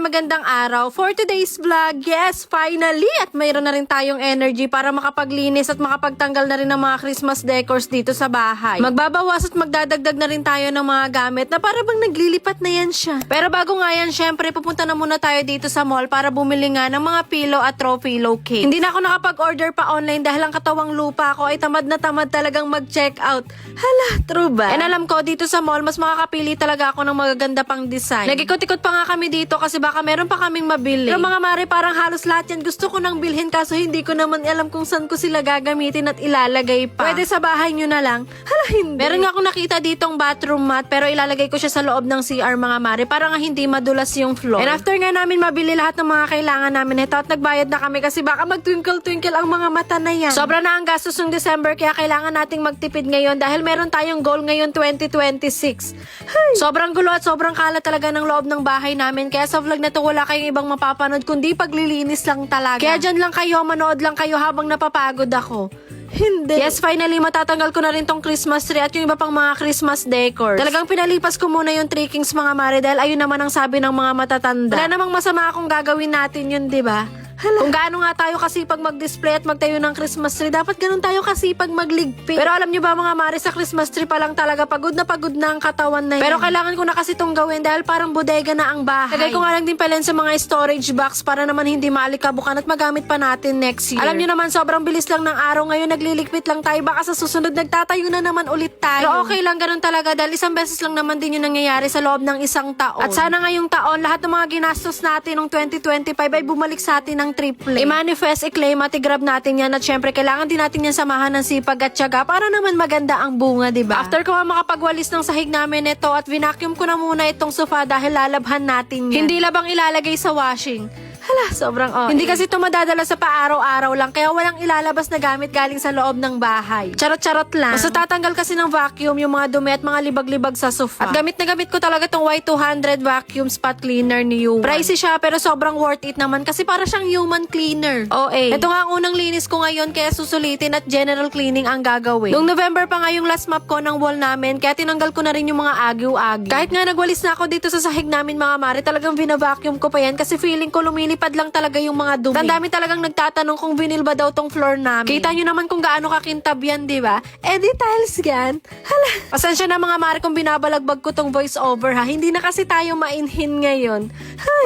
magandang araw. For today's vlog, yes, finally! At mayroon na rin tayong energy para makapaglinis at makapagtanggal na rin ng mga Christmas decors dito sa bahay. Magbabawas at magdadagdag na rin tayo ng mga gamit na para bang naglilipat na yan siya. Pero bago nga yan, syempre, pupunta na muna tayo dito sa mall para bumili nga ng mga pillow at throw pillow cake. Hindi na ako nakapag-order pa online dahil ang katawang lupa ko ay tamad na tamad talagang mag-check out. Hala, true ba? And alam ko, dito sa mall, mas makakapili talaga ako ng magaganda pang design. Nag-ikot-ikot pa nga kami dito kasi baka meron pa kaming mabili. Pero mga mare, parang halos lahat yan gusto ko nang bilhin kaso hindi ko naman alam kung saan ko sila gagamitin at ilalagay pa. Pwede sa bahay nyo na lang. Hala, hindi. Meron nga akong nakita ditong bathroom mat pero ilalagay ko siya sa loob ng CR mga mare para nga hindi madulas yung floor. And after nga namin mabili lahat ng mga kailangan namin ito at nagbayad na kami kasi baka mag-twinkle-twinkle ang mga mata na yan. Sobra na ang gastos ng December kaya kailangan nating magtipid ngayon dahil meron tayong goal ngayon 2026. Hey. Sobrang gulo at sobrang kalat talaga ng loob ng bahay namin kaya sa vlog na to wala kayong ibang mapapanood kundi paglilinis lang talaga. Kaya dyan lang kayo, manood lang kayo habang napapagod ako. Hindi. Yes, finally, matatanggal ko na rin tong Christmas tree at yung iba pang mga Christmas decors. Talagang pinalipas ko muna yung Three Kings mga mare dahil ayun naman ang sabi ng mga matatanda. Wala namang masama akong gagawin natin yun, diba? Hala. Kung gaano nga tayo kasipag mag-display at magtayo ng Christmas tree, dapat ganun tayo kasipag magligpit. Pero alam nyo ba mga mare, sa Christmas tree pa lang talaga pagod na ang katawan na yan. Pero kailangan ko na kasi itong gawin dahil parang bodega na ang bahay. Lagay ko nga lang din pala sa mga storage box para naman hindi maalikabukan at magamit pa natin next year. Alam nyo naman, sobrang bilis lang ng araw ngayon, nagliligpit lang tayo. Baka sa susunod nagtatayo na naman ulit tayo. Pero okay lang ganun talaga dahil isang beses lang naman din yung nangyayari sa loob ng isang taon. At sana ngayong taon, lahat ng mga ginastos natin ng 2025 ay bumalik sa atin ng triple. I-manifest, i-claim at i-grab natin yan at syempre kailangan din natin yan samahan ng sipag at tiyaga para naman maganda ang bunga, diba? After ko nga makapagwalis ng sahig namin ito at vacuum ko na muna itong sofa dahil lalabhan natin yan. Hindi labang ilalagay sa washing. Hala, sobrang Hindi kasi ito madadala sa paaraw-araw lang kaya walang ilalabas na gamit galing sa loob ng bahay. Charot-charot lang. Basta tatanggal kasi ng vacuum yung mga dumi at mga libag-libag sa sofa. At gamit na gamit ko talaga tong Y200 vacuum spot cleaner ni Human. Pricey siya pero sobrang worth it naman kasi para siyang human cleaner. Ito nga ang unang linis ko ngayon kaya susulitin at general cleaning ang gagawin. Noong November pa nga yung last map ko ng wall namin kaya tinanggal ko na rin yung mga agiw-agiw. Kahit nga nagwalis na ako dito sa sahig namin mga mare, talagang vinavacuum ko pa yan kasi feeling ko lumilipad lang talaga yung mga dumi. Ang dami talagang nagtatanong kung vinyl ba daw tong floor namin. Kita nyo naman kung gaano kakintab yan, di ba? Di tiles yan. Hala. Pasensya na mga mare kung binabalagbag ko tong voice over ha. Hindi na kasi tayo mainhin ngayon.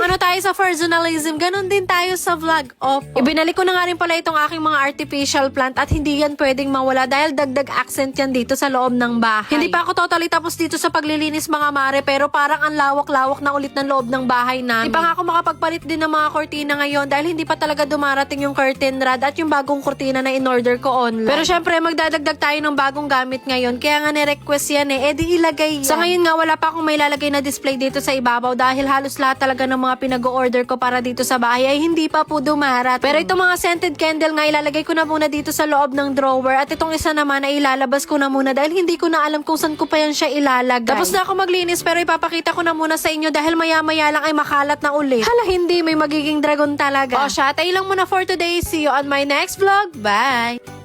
Ano tayo sa personalism, ganun din tayo sa vlog. Ibinalik ko na nga rin pala itong aking mga artificial plant at hindi yan pwedeng mawala dahil dagdag accent yan dito sa loob ng bahay. Hindi pa ako totally tapos dito sa paglilinis mga mare pero parang ang lawak-lawak na ulit ng loob ng bahay namin. Hindi pa nga ako makapagpalit din ng mga kortina ngayon dahil hindi pa talaga dumarating yung curtain rod at yung bagong kurtina na in-order ko online. Pero syempre magdadagdag tayo ng bagong gamit ngayon kaya nga ni-request yan di ilagay yan. Sa ngayon nga wala pa akong may lalagay na display dito sa ibabaw dahil halos lahat talaga ng mga pinag-order ko para dito sa bahay ay hindi pa po dumarating. Pero itong mga scented candle nga ilalagay ko na muna dito sa loob ng drawer at itong isa naman ay ilalabas ko na muna dahil hindi ko na alam kung saan ko pa yan siya ilalagay. Tapos na ako maglinis pero ipapakita ko na muna sa inyo dahil maya-maya lang ay makalat na ulit. Hala, hindi may magiging dragon talaga. Siya, tayo lang muna for today. See you on my next vlog. Bye!